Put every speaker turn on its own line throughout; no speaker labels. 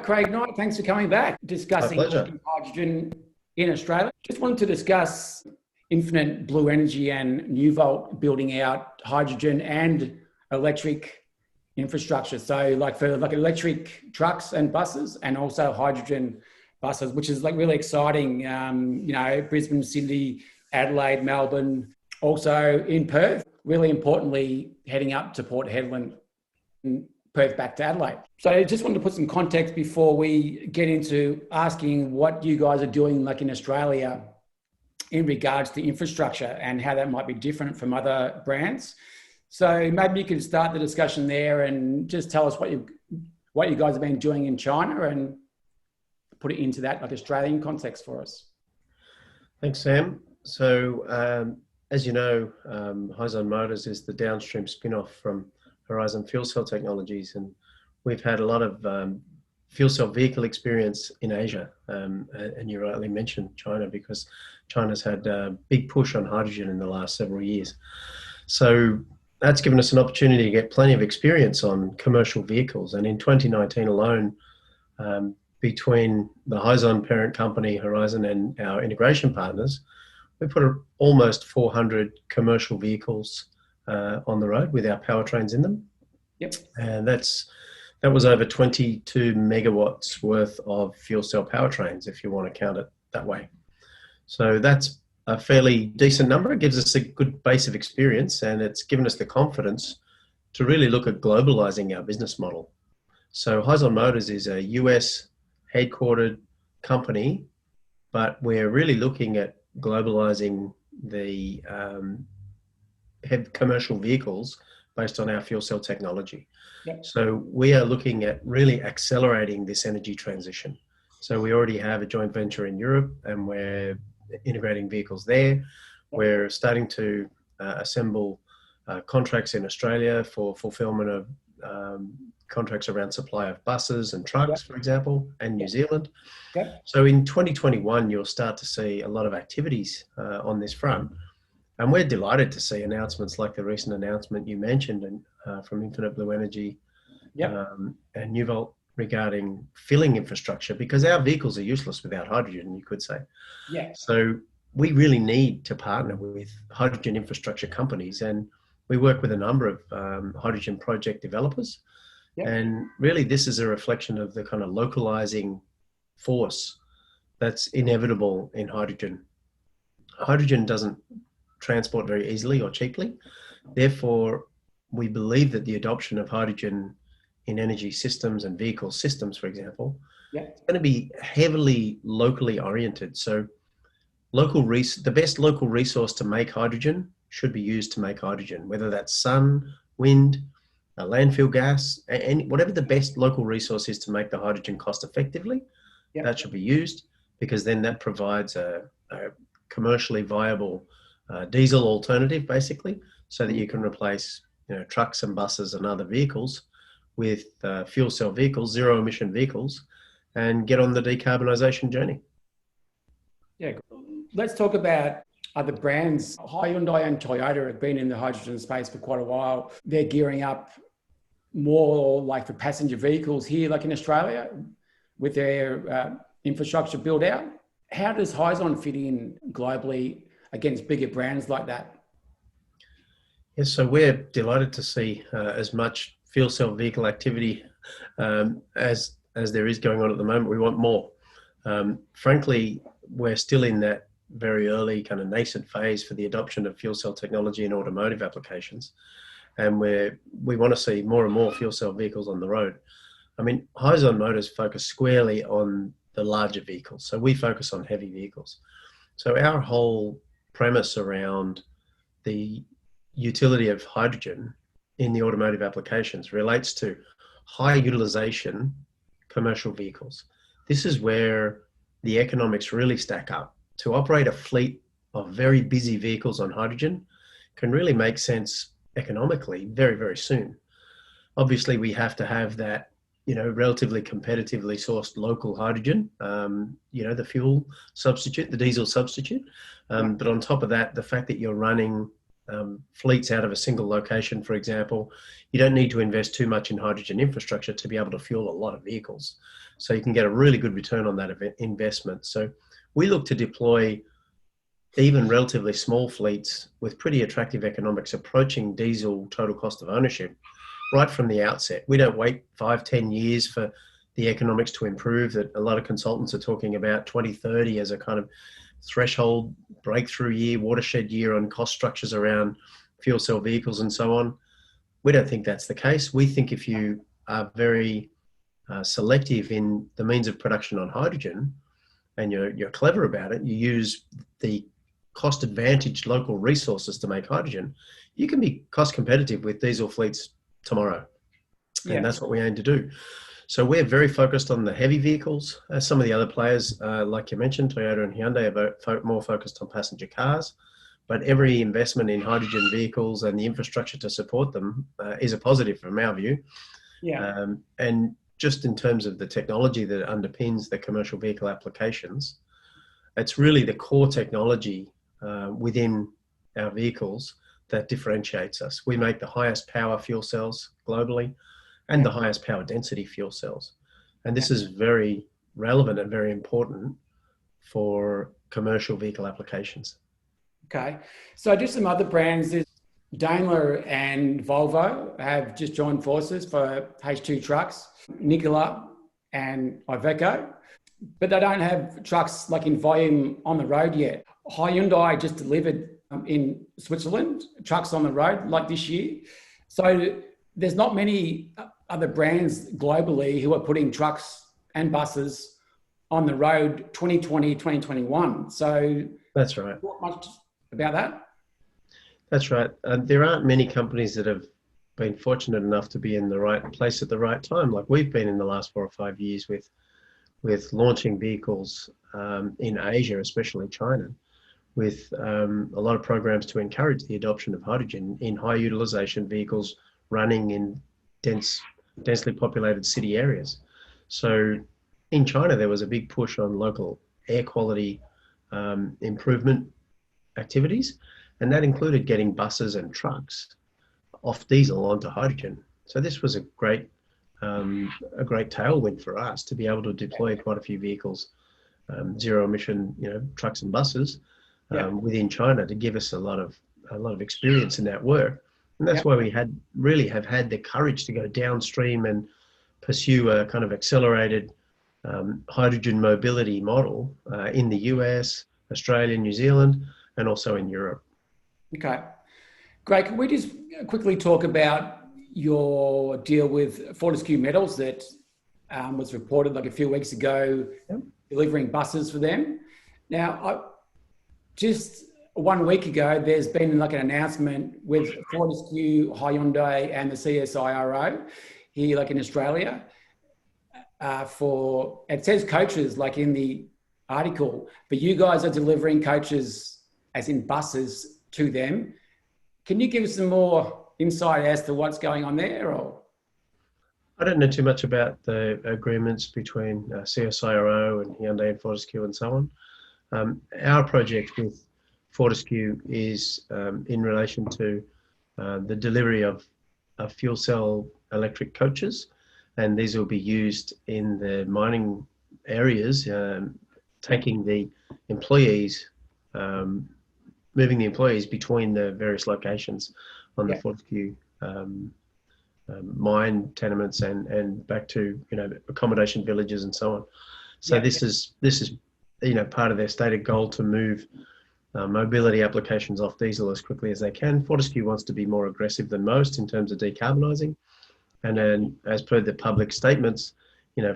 right, Craig Knight, thanks for coming back,
My
discussing
pleasure.
hydrogen in Australia. Just wanted to discuss Infinite Blue Energy and New Volt building out hydrogen and electric infrastructure. So like for like electric trucks and buses and also hydrogen buses, which is like really exciting. Brisbane, Sydney, Adelaide, Melbourne, also in Perth, really importantly, heading up to Port Hedland and Perth back to Adelaide. So I just wanted to put some context before we get into asking what you guys are doing like in Australia in regards to infrastructure and how that might be different from other brands. So maybe you could start the discussion there and just tell us what you guys have been doing in China and put it into that like Australian context for us.
Thanks, Sam. So, as you know, Hyzon Motors is the downstream spin-off from Horizon Fuel Cell Technologies, and we've had a lot of fuel cell vehicle experience in Asia. And you rightly mentioned China because China's had a big push on hydrogen in the last several years. So that's given us an opportunity to get plenty of experience on commercial vehicles. And in 2019 alone, between the Hyzon parent company, Horizon, and our integration partners, we put almost 400 commercial vehicles on the road with our powertrains in them.
Yep.
And that was over 22 megawatts worth of fuel cell powertrains, if you want to count it that way. So that's a fairly decent number. It gives us a good base of experience, and it's given us the confidence to really look at globalizing our business model. So Hyzon Motors is a US headquartered company, but we're really looking at globalizing the commercial vehicles based on our fuel cell technology.
Yep.
So we are looking at really accelerating this energy transition. So we already have a joint venture in Europe, and we're integrating vehicles there. We're starting to assemble contracts in Australia for fulfillment of contracts around supply of buses and trucks, for example, and New Zealand.
Yep.
So in 2021, you'll start to see a lot of activities on this front. And we're delighted to see announcements like the recent announcement you mentioned from Infinite Blue Energy and New Volt regarding filling infrastructure, because our vehicles are useless without hydrogen, you could say.
Yeah.
So we really need to partner with hydrogen infrastructure companies, and we work with a number of hydrogen project developers. Yep. And really this is a reflection of the kind of localizing force that's inevitable in hydrogen. Hydrogen doesn't transport very easily or cheaply. Therefore, we believe that the adoption of hydrogen in energy systems and vehicle systems, for example, is going to be heavily locally oriented. So the best local resource to make hydrogen should be used to make hydrogen, whether that's sun, wind, landfill gas, and whatever the best local resource is to make the hydrogen cost effectively, that should be used, because then that provides a commercially viable diesel alternative, basically, so that you can replace trucks and buses and other vehicles with fuel cell vehicles, zero emission vehicles, and get on the decarbonisation journey.
Yeah, let's talk about other brands. Hyundai and Toyota have been in the hydrogen space for quite a while. They're gearing up more like for passenger vehicles here, like in Australia, with their infrastructure build out. How does Hyzon fit in globally against bigger brands like that?
Yes, so we're delighted to see as much fuel cell vehicle activity as there is going on at the moment. We want more. Frankly, we're still in that very early kind of nascent phase for the adoption of fuel cell technology in automotive applications. And we want to see more and more fuel cell vehicles on the road. I mean, Hyzon Motors focus squarely on the larger vehicles. So we focus on heavy vehicles. So our whole premise around the utility of hydrogen in the automotive applications relates to high utilization commercial vehicles. This is where the economics really stack up. To operate a fleet of very busy vehicles on hydrogen can really make sense economically very, very soon. Obviously, we have to have that, relatively competitively sourced local hydrogen, the fuel substitute, the diesel substitute. But on top of that, the fact that you're running fleets out of a single location, for example. You don't need to invest too much in hydrogen infrastructure to be able to fuel a lot of vehicles. So you can get a really good return on that investment. So we look to deploy even relatively small fleets with pretty attractive economics approaching diesel total cost of ownership right from the outset. We don't wait 5-10 years for the economics to improve. That a lot of consultants are talking about 2030 as a kind of threshold breakthrough year, watershed year on cost structures around fuel cell vehicles and so on. We don't think that's the case. We think if you are very selective in the means of production on hydrogen and you're clever about it, you use the cost advantaged local resources to make hydrogen, you can be cost competitive with diesel fleets tomorrow. Yeah. And that's what we aim to do. So we're very focused on the heavy vehicles. Some of the other players, like you mentioned, Toyota and Hyundai, are more focused on passenger cars. But every investment in hydrogen vehicles and the infrastructure to support them is a positive from our view. Yeah. And just in terms of the technology that underpins the commercial vehicle applications, it's really the core technology within our vehicles that differentiates us. We make the highest power fuel cells globally and the highest power density fuel cells. And this is very relevant and very important for commercial vehicle applications.
Okay. So just some other brands, Daimler and Volvo have just joined forces for H2 trucks, Nikola and Iveco, but they don't have trucks like in volume on the road yet. Hyundai just delivered in Switzerland trucks on the road like this year. So there's not many other brands globally who are putting trucks and buses on the road 2020, 2021. So
that's right.
Not much about that.
That's right. There aren't many companies that have been fortunate enough to be in the right place at the right time, like we've been in the last 4 or 5 years with launching vehicles in Asia, especially China, with a lot of programs to encourage the adoption of hydrogen in high utilization vehicles running in densely populated city areas. So in China, there was a big push on local air quality improvement activities, and that included getting buses and trucks off diesel onto hydrogen. So this was a great tailwind for us to be able to deploy quite a few vehicles, zero emission, trucks and buses within China, to give us a lot of experience in that work. And that's why we have had the courage to go downstream and pursue a kind of accelerated hydrogen mobility model in the US, Australia, New Zealand, and also in Europe.
Okay, great. Can we just quickly talk about your deal with Fortescue Metals that was reported like a few weeks ago, delivering buses for them? Now, just 1 week ago, there's been like an announcement with Fortescue, Hyundai, and the CSIRO here, like in Australia, for, it says coaches, like in the article, but you guys are delivering coaches, as in buses, to them. Can you give us some more insight as to what's going on there? Or
I don't know too much about the agreements between CSIRO and Hyundai and Fortescue and so on. Our project with Fortescue is in relation to the delivery of fuel cell electric coaches, and these will be used in the mining areas, taking the employees, moving the employees between the various locations on the Fortescue mine tenements and back to accommodation villages and so on. So this is part of their stated goal to move mobility applications off diesel as quickly as they can. Fortescue wants to be more aggressive than most in terms of decarbonising, and then as per the public statements,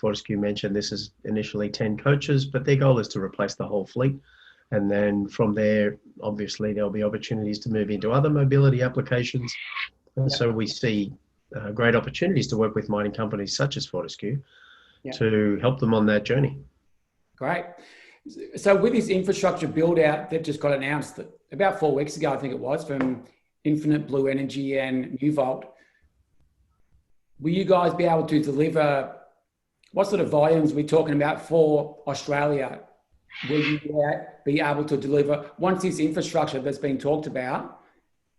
Fortescue mentioned this is initially 10 coaches, but their goal is to replace the whole fleet. And then from there, obviously, there'll be opportunities to move into other mobility applications. And so we see great opportunities to work with mining companies such as Fortescue to help them on that journey.
Great. So with this infrastructure build out that just got announced about 4 weeks ago, I think it was, from Infinite Blue Energy and Newvolt, will you guys be able to deliver, what sort of volumes are we talking about for Australia? Will you be able to deliver, once this infrastructure that's been talked about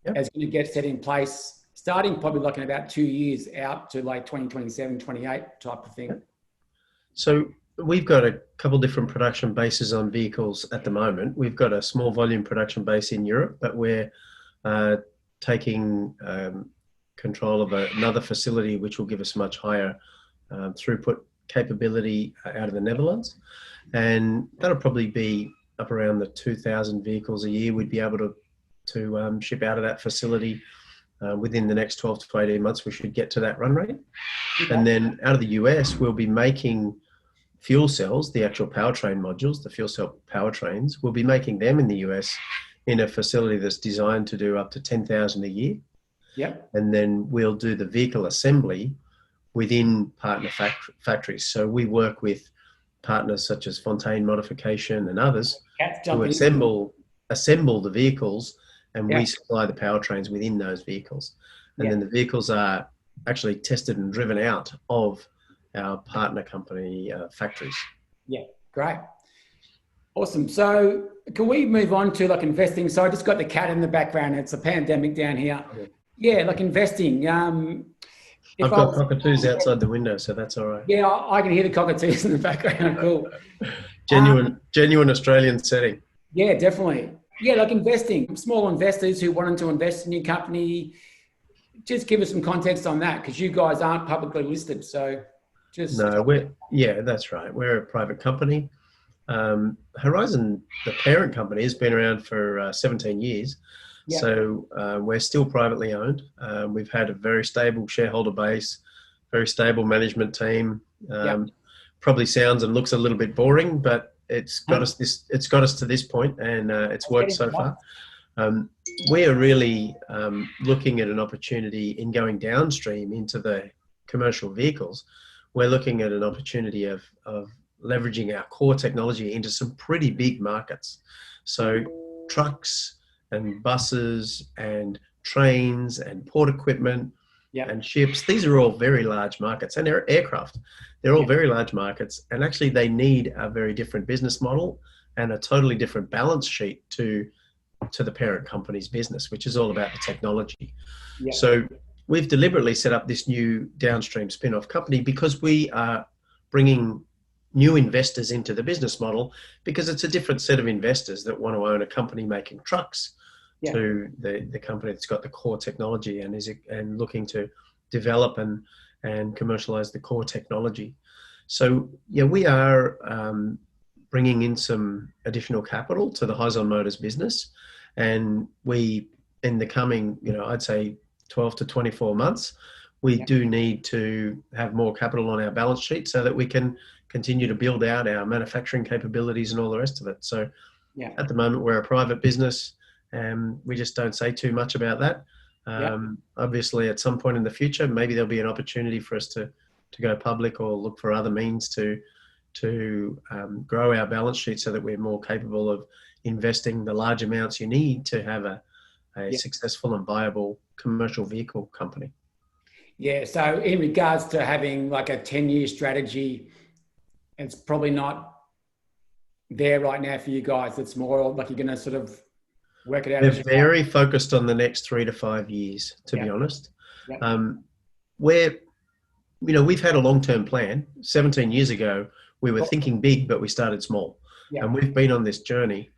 Yep.
is going to get set in place, starting probably like in about 2 years out to like 2027, 28 type of thing.
Yep. So we've got a couple different production bases on vehicles at the moment. We've got a small volume production base in Europe, but we're taking control of another facility which will give us much higher throughput capability out of the Netherlands. And that'll probably be up around the 2,000 vehicles a year we'd be able to ship out of that facility. Within the next 12 to 18 months, we should get to that run rate. Okay. And then out of the US, we'll be making fuel cells, the actual powertrain modules, the fuel cell powertrains. We'll be making them in the US in a facility that's designed to do up to 10,000 a year.
Yep.
And then we'll do the vehicle assembly within partner factories. So we work with partners such as Fontaine Modification and others to assemble the vehicles, and we supply the powertrains within those vehicles. And then the vehicles are actually tested and driven out of our partner company factories.
Yeah, great. Awesome. So can we move on to like investing? So I just got the cat in the background. It's a pandemic down here. Yeah, like investing.
I've got cockatoos outside the window, so that's all right.
Yeah, I can hear the cockatoos in the background. Cool.
Genuine Australian setting.
Yeah, definitely. Yeah, like investing. Small investors who wanted to invest in your company. Just give us some context on that, because you guys aren't publicly listed. So just...
No, that's right. We're a private company. Hyzon, the parent company, has been around for 17 years. Yeah. So we're still privately owned. We've had a very stable shareholder base, very stable management team. Probably sounds and looks a little bit boring, but it's got us to this point, and it's worked so far. We are really looking at an opportunity in going downstream into the commercial vehicles. We're looking at an opportunity of leveraging our core technology into some pretty big markets. So trucks and buses and trains and port equipment and ships. These are all very large markets, and they're aircraft. They're all very large markets, and actually they need a very different business model and a totally different balance sheet to the parent company's business, which is all about the technology. Yeah. So we've deliberately set up this new downstream spin-off company because we are bringing new investors into the business model, because it's a different set of investors that want to own a company making trucks to the company that's got the core technology and looking to develop and commercialize the core technology. So we are bringing in some additional capital to the Hyzon Motors business, and we, in the coming, I'd say 12 to 24 months, we do need to have more capital on our balance sheet so that we can continue to build out our manufacturing capabilities and all the rest of it. So at the moment, we're a private business, and we just don't say too much about that. Obviously, at some point in the future, maybe there'll be an opportunity for us to go public or look for other means to grow our balance sheet so that we're more capable of investing the large amounts you need to have a successful and viable commercial vehicle company.
Yeah, so in regards to having like a 10-year strategy, it's probably not there right now for you guys. It's more like you're going to sort of work it out.
We're very focused on the next 3 to 5 years, to be honest. We've had a long-term plan. 17 years ago, we were thinking big, but we started small. And we've been on this journey.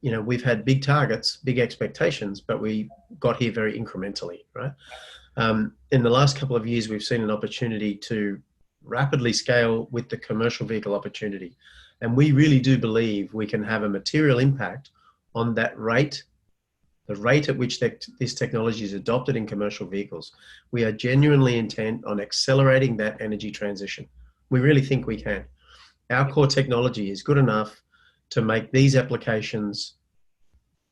We've had big targets, big expectations, but we got here very incrementally, right? In the last couple of years, we've seen an opportunity to rapidly scale with the commercial vehicle opportunity. And we really do believe we can have a material impact on that rate, the rate at which this technology is adopted in commercial vehicles. We are genuinely intent on accelerating that energy transition. We really think we can. Our core technology is good enough to make these applications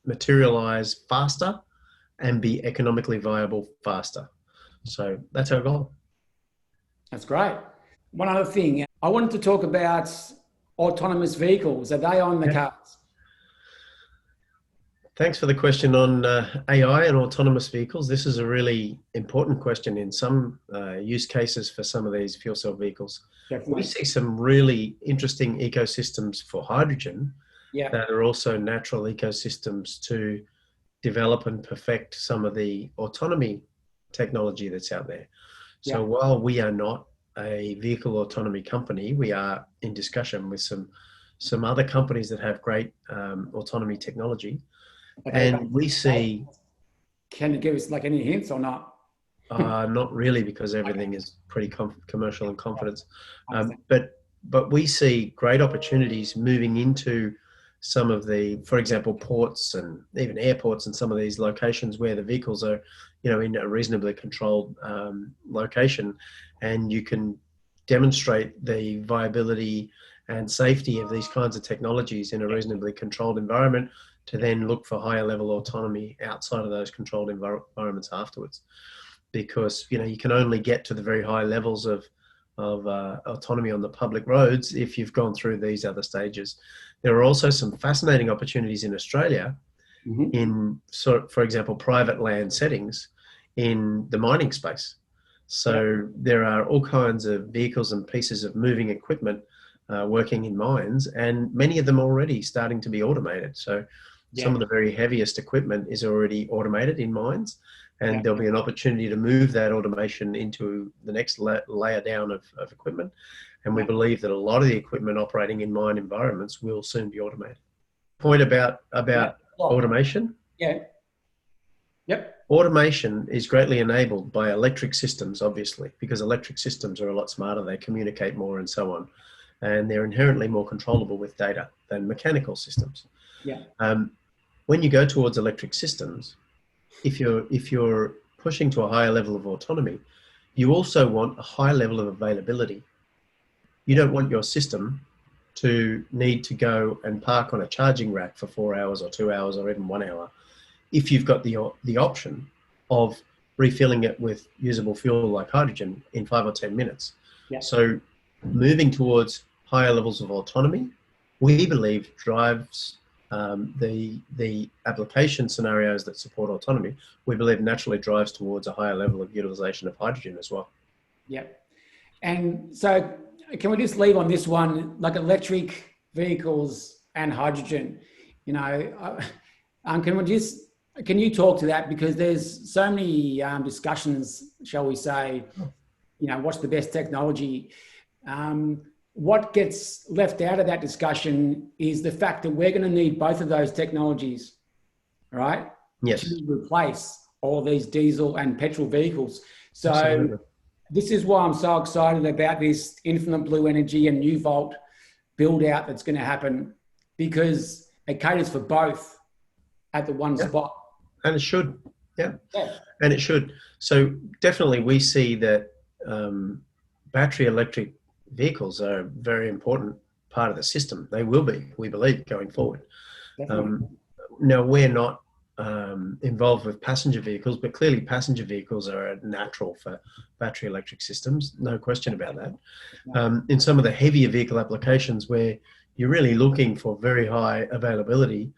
materialize faster and be economically viable faster. So that's our goal.
That's great. One other thing, I wanted to talk about autonomous vehicles. Are they on the cards?
Thanks for the question on AI and autonomous vehicles. This is a really important question in some use cases for some of these fuel cell vehicles. Definitely. We see some really interesting ecosystems for hydrogen that are also natural ecosystems to develop and perfect some of the autonomy technology that's out there. So
Yeah.
while we are not a vehicle autonomy company, we are in discussion with some other companies that have great autonomy technology. And we see...
Can you give us like any hints or not?
Not really, because everything is pretty commercial and confidence.
Okay.
But we see great opportunities moving into some of the, for example, ports and even airports and some of these locations where the vehicles are, in a reasonably controlled location, and you can demonstrate the viability and safety of these kinds of technologies in a reasonably controlled environment, to then look for higher level autonomy outside of those controlled environments afterwards. Because you can only get to the very high levels of autonomy on the public roads if you've gone through these other stages. There are also some fascinating opportunities in Australia, in, for example, private land settings in the mining space. So there are all kinds of vehicles and pieces of moving equipment working in mines, and many of them already starting to be automated. So some of the very heaviest equipment is already automated in mines, and there'll be an opportunity to move that automation into the next layer down of equipment. And we believe that a lot of the equipment operating in mine environments will soon be automated. Point about automation.
Yeah. Yep.
Automation is greatly enabled by electric systems, obviously, because electric systems are a lot smarter. They communicate more and so on. And they're inherently more controllable with data than mechanical systems.
Yeah.
When you go towards electric systems, if you're pushing to a higher level of autonomy, you also want a high level of availability. You don't want your system to need to go and park on a charging rack for 4 hours or 2 hours or even 1 hour, if you've got the option of refilling it with usable fuel like hydrogen in 5 or 10 minutes.
Yeah.
So moving towards higher levels of autonomy, we believe drives the application scenarios that support autonomy. We believe naturally drives towards a higher level of utilization of hydrogen as well.
Yeah. And so can we just leave on this one, like electric vehicles and hydrogen, can you talk to that? Because there's so many discussions, shall we say, what's the best technology? What gets left out of that discussion is the fact that we're going to need both of those technologies, right?
Yes.
To replace all these diesel and petrol vehicles. So
Absolutely.
This is why I'm so excited about this infinite blue energy and new Volt build out that's going to happen, because it caters for both at the one spot.
And it should. Yeah. And it should. So definitely we see that battery electric vehicles are a very important part of the system. They will be, we believe, going forward. Now, we're not involved with passenger vehicles, but clearly passenger vehicles are natural for battery electric systems, no question about that. In some of the heavier vehicle applications where you're really looking for very high availability,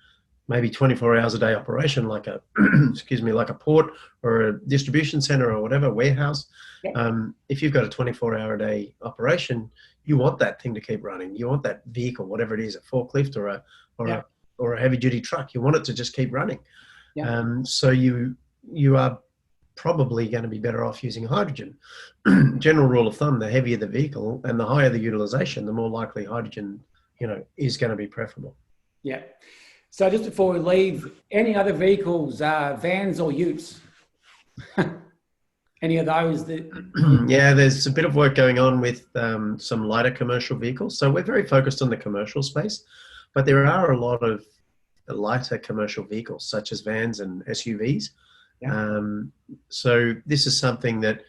maybe 24 hours a day operation, like a like a port or a distribution center or whatever, warehouse. If you've got a 24-hour a day operation, you want that thing to keep running. You want that vehicle, whatever it is, a forklift or a heavy duty truck, you want it to just keep running. So you are probably going to be better off using hydrogen. General rule of thumb, the heavier the vehicle and the higher the utilization, the more likely hydrogen, is going to be preferable.
Yeah. So just before we leave, any other vehicles, vans or utes? Any of those that...
Yeah, there's a bit of work going on with some lighter commercial vehicles. So we're very focused on the commercial space, but there are a lot of lighter commercial vehicles such as vans and SUVs. So this is something that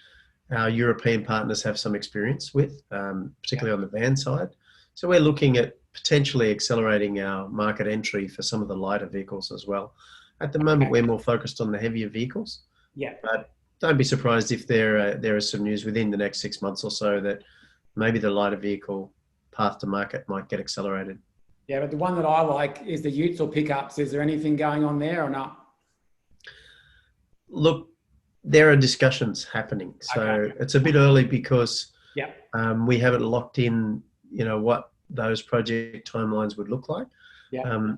our European partners have some experience with, particularly on the van side. So we're looking at potentially accelerating our market entry for some of the lighter vehicles as well. At the moment, we're more focused on the heavier vehicles. But don't be surprised if there is some news within the next 6 months or so that maybe the lighter vehicle path to market might get accelerated.
Yeah, but the one that I like is the utes or pickups. Is there anything going on there or not?
Look, there are discussions happening. So it's a bit early because we haven't locked in, what those project timelines would look like.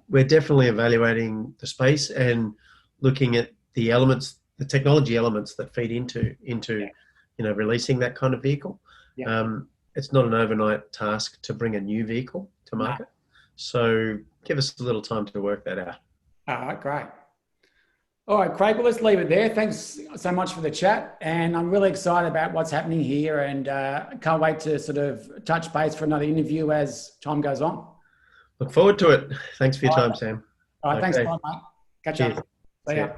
We're definitely evaluating the space and looking at the elements, the technology elements that feed into releasing that kind of vehicle. It's not an overnight task to bring a new vehicle to market. So give us a little time to work that out.
All right, great. All right, Craig, well, let's leave it there. Thanks so much for the chat. And I'm really excited about what's happening here, and can't wait to sort of touch base for another interview as time goes on.
Look forward to it. Thanks for your time, Sam.
All right, thanks a lot, mate. Catch up. See ya.